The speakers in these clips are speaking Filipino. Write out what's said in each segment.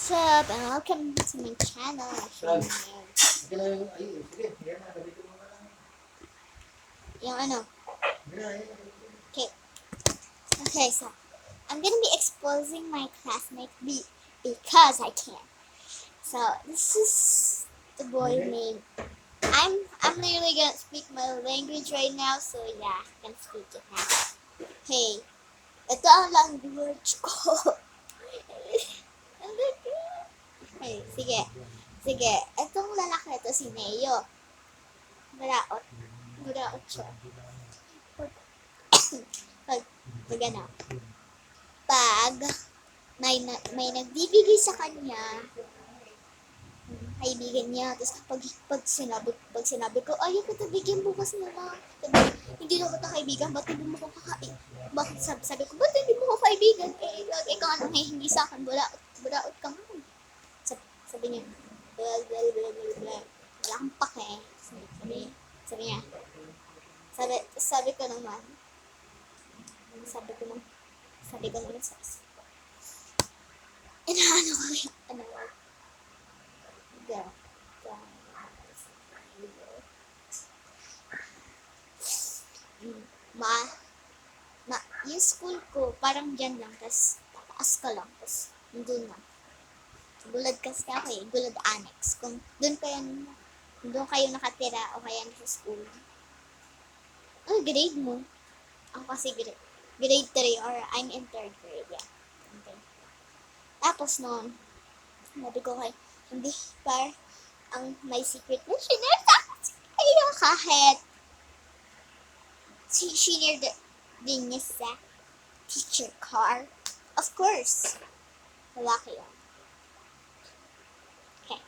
What's up? And welcome to my channel. Yung ano. Okay. Okay, so I'm gonna be exposing my classmate because I can. So this is the boy named. I'm literally gonna speak my language right now, so yeah, I can speak it now. Hey, ito ang language ko. Hey, sige. Sige, itong lalaki ito si Neo. Maraot. Maraot siya. Pag ano, pag may nagbibigay sa kanya, kaibigan niya, tapos pag sinabi ko, ay, kita bigyan bukas na lang. Hindi na kita kaibigan, ba't hindi mo ko kakain? Bakit sabi ko, ba't hindi mo ko kaibigan? Eh, ikaw ano, hindi sa akin, bulaot ka nga. Sabi niya, blah. Wala kang pake. Sabi niya, sabi ko naman sa inaano ko yung yung school ko, parang dyan lang, tas tataas ka lang, tas nandun lang. Gulad kasi ako gulad annex. Kung doon kayo nakatira o kaya sa school. Ano grade mo? Ako kasi grade 3 or I'm in 3rd grade, yeah. Okay. Tapos noon, sabi ko hindi par ang may secret na shinare kayo kahit shinare din niya sa teacher car. Of course, lalaki yun. Okay.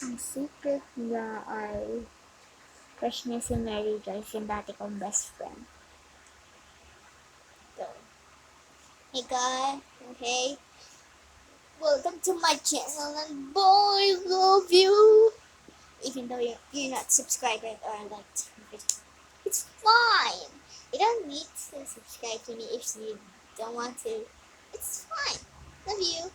Ang secret niya ay crush niya si Mary Joyce, yung dati kong best friend. So, hey guys, okay? Welcome to my channel and boy, love you! Even though you're not subscribed or liked it, it's fine. You don't need to subscribe to me if you don't want to. It's fine. Love you.